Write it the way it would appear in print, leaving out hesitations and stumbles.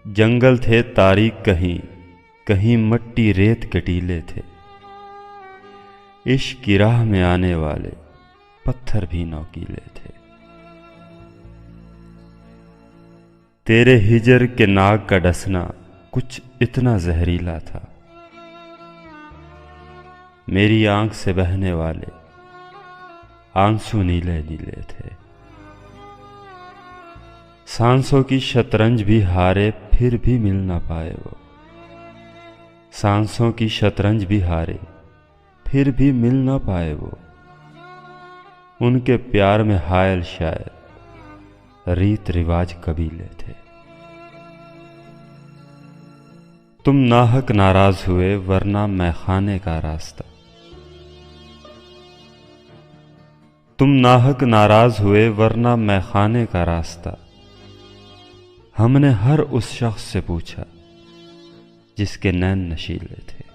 जंगल थे तारीक कहीं, कहीं मट्टी रेत कटीले थे। इश्क की राह में आने वाले पत्थर भी नौकीले थे। तेरे हिजर के नाग का डसना कुछ इतना जहरीला था। मेरी आंख से बहने वाले आंसू नीले नीले थे। सांसों की शतरंज भी हारे फिर भी मिल ना पाए वो। सांसों की शतरंज भी हारे फिर भी मिल ना पाए वो। उनके प्यार में हायल शायर रीत रिवाज कबीले थे। तुम नाहक नाराज हुए वरना मैखाने का रास्ता। तुम नाहक नाराज हुए वरना मैखाने का रास्ता। हमने हर उस शख्स से पूछा जिसके नैन नशीले थे।